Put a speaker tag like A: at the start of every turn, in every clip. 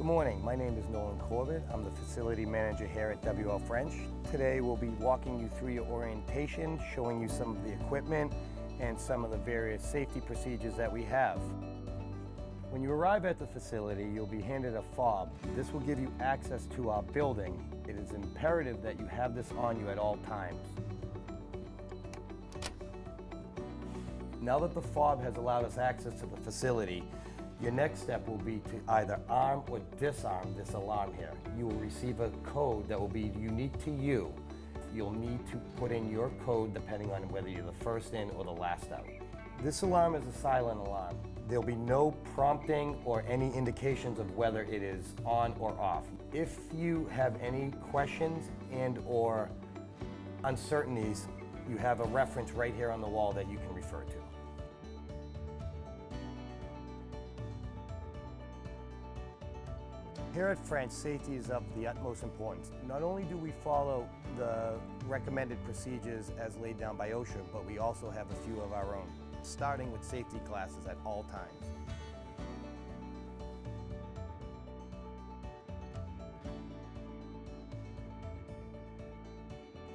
A: Good morning, my name is Nolan Corbett. I'm the facility manager here at WLF French. Today we'll be walking you through your orientation, showing you some of the equipment and some of the various safety procedures that we have. When you arrive at the facility, you'll be handed a fob. This will give you access to our building. It is imperative that you have this on you at all times. Now that the fob has allowed us access to the facility, your next step will be to either arm or disarm this alarm here. You will receive a code that will be unique to you. You'll need to put in your code depending on whether you're the first in or the last out. This alarm is a silent alarm. There'll be no prompting or any indications of whether it is on or off. If you have any questions and or uncertainties, you have a reference right here on the wall that you can refer to. Here at French, safety is of the utmost importance. Not only do we follow the recommended procedures as laid down by OSHA, but we also have a few of our own, starting with safety glasses at all times.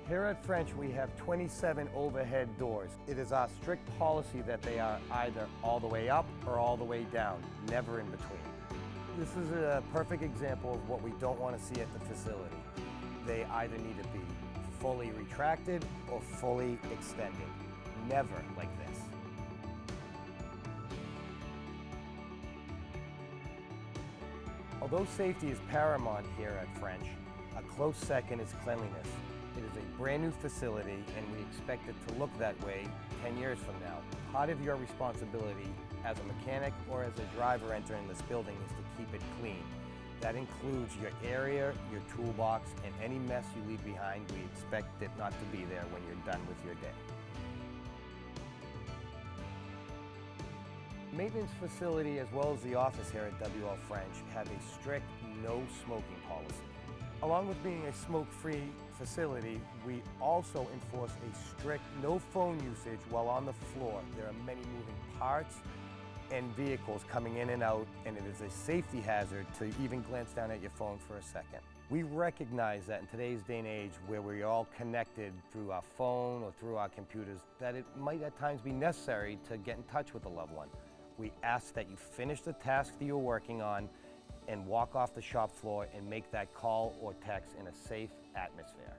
A: Here at French, we have 27 overhead doors. It is our strict policy that they are either all the way up or all the way down, never in between. This is a perfect example of what we don't want to see at the facility. They either need to be fully retracted or fully extended. Never like this. Although safety is paramount here at French, a close second is cleanliness. It is a brand new facility and we expect it to look that way 10 years from now. Part of your responsibility as a mechanic or as a driver entering this building is to keep it clean. That includes your area, your toolbox, and any mess you leave behind. We expect it not to be there when you're done with your day. Maintenance facility as well as the office here at WLF French have a strict no smoking policy. Along with being a smoke-free facility, we also enforce a strict no phone usage while on the floor. There are many moving parts and vehicles coming in and out, and it is a safety hazard to even glance down at your phone for a second. We recognize that in today's day and age where we're all connected through our phone or through our computers, that it might at times be necessary to get in touch with a loved one. We ask that you finish the task that you're working on and walk off the shop floor and make that call or text in a safe atmosphere.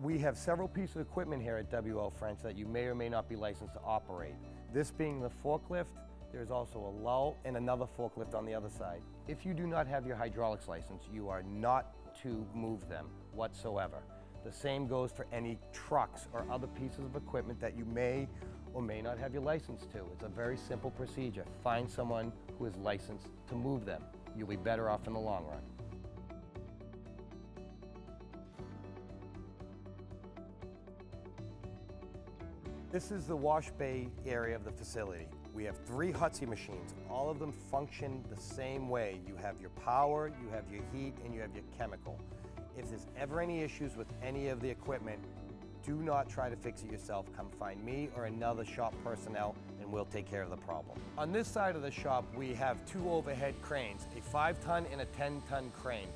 A: We have several pieces of equipment here at WLF French that you may or may not be licensed to operate. This being the forklift, there's also a lull and another forklift on the other side. If you do not have your hydraulics license, you are not to move them whatsoever. The same goes for any trucks or other pieces of equipment that you may or may not have your license to. It's a very simple procedure. Find someone who is licensed to move them. You'll be better off in the long run. This is the wash bay area of the facility. We have 3 Hutzy machines. All of them function the same way. You have your power, you have your heat, and you have your chemical. If there's ever any issues with any of the equipment, do not try to fix it yourself. Come find me or another shop personnel and we'll take care of the problem. On this side of the shop, we have 2 overhead cranes, a 5-ton and a 10-ton crane.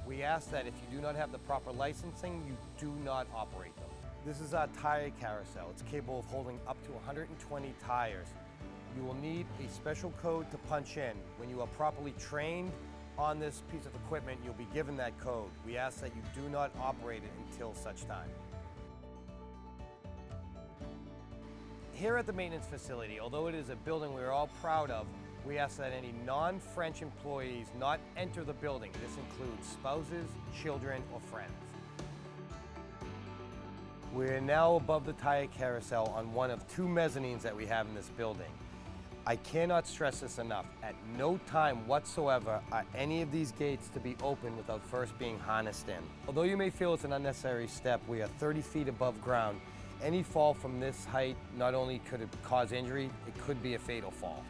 A: We ask that if you do not have the proper licensing, you do not operate them. This is our tire carousel. It's capable of holding up to 120 tires. You will need a special code to punch in. When you are properly trained on this piece of equipment, you'll be given that code. We ask that you do not operate it until such time. Here at the maintenance facility, although it is a building we're all proud of, we ask that any non-French employees not enter the building. This includes spouses, children, or friends. We're now above the tire carousel on one of 2 mezzanines that we have in this building. I cannot stress this enough. At no time whatsoever are any of these gates to be opened without first being harnessed in. Although you may feel it's an unnecessary step, we are 30 feet above ground. Any fall from this height, not only could it cause injury, it could be a fatal fall.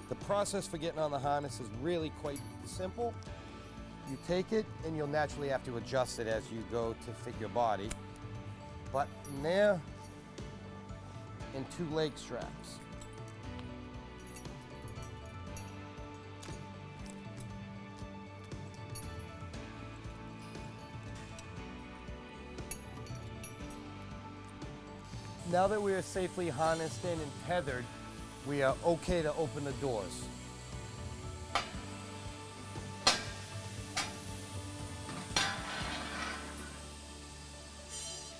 A: The process for getting on the harness is really quite simple. You take it and you'll naturally have to adjust it as you go to fit your body. But from there, and 2 leg straps. Now that we are safely harnessed in and tethered, we are okay to open the doors.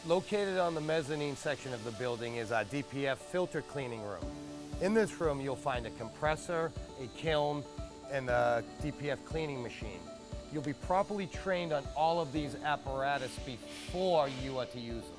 A: Located on the mezzanine section of the building is our DPF filter cleaning room. In this room, you'll find a compressor, a kiln, and a DPF cleaning machine. You'll be properly trained on all of these apparatus before you are to use them.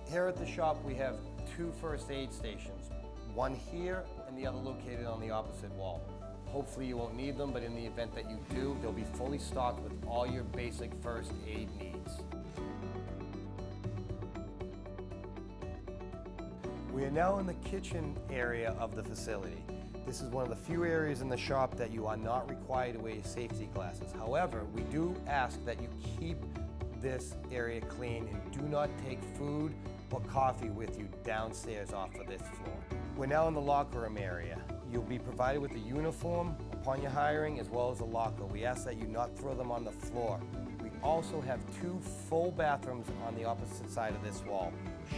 A: Here at the shop, we have 2 first aid stations, one here and the other located on the opposite wall. Hopefully you won't need them, but in the event that you do, they'll be fully stocked with all your basic first aid needs. We are now in the kitchen area of the facility. This is one of the few areas in the shop that you are not required to wear your safety glasses. However, we do ask that you keep this area clean and do not take food or coffee with you downstairs off of this floor. We're now in the locker room area. You'll be provided with a uniform upon your hiring as well as a locker. We ask that you not throw them on the floor. We also have 2 full bathrooms on the opposite side of this wall.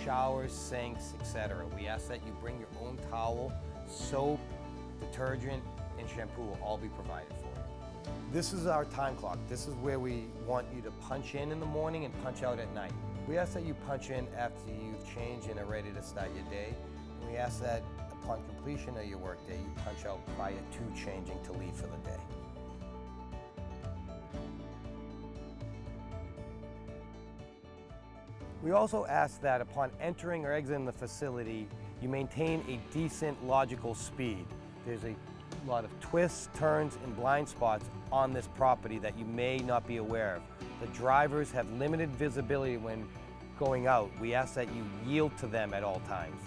A: Showers, sinks, etc. We ask that you bring your own towel, soap, detergent, and shampoo will all be provided for you. This is our time clock. This is where we want you to punch in the morning and punch out at night. We ask that you punch in after you've changed and are ready to start your day. And we ask that upon completion of your workday, you punch out prior to changing to leave for the day. We also ask that upon entering or exiting the facility, you maintain a decent logical speed. There's a lot of twists, turns, and blind spots on this property that you may not be aware of. The drivers have limited visibility when going out. We ask that you yield to them at all times.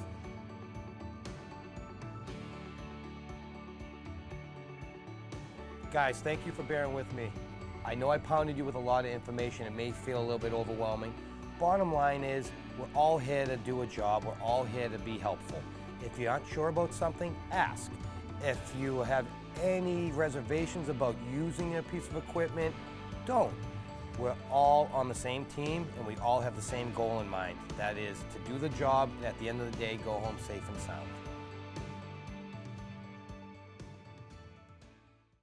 A: Guys, thank you for bearing with me. I know I pounded you with a lot of information. It may feel a little bit overwhelming. Bottom line is, we're all here to do a job. We're all here to be helpful. If you're not sure about something, ask. If you have any reservations about using a piece of equipment, don't. We're all on the same team and we all have the same goal in mind. That is to do the job and at the end of the day, go home safe and sound.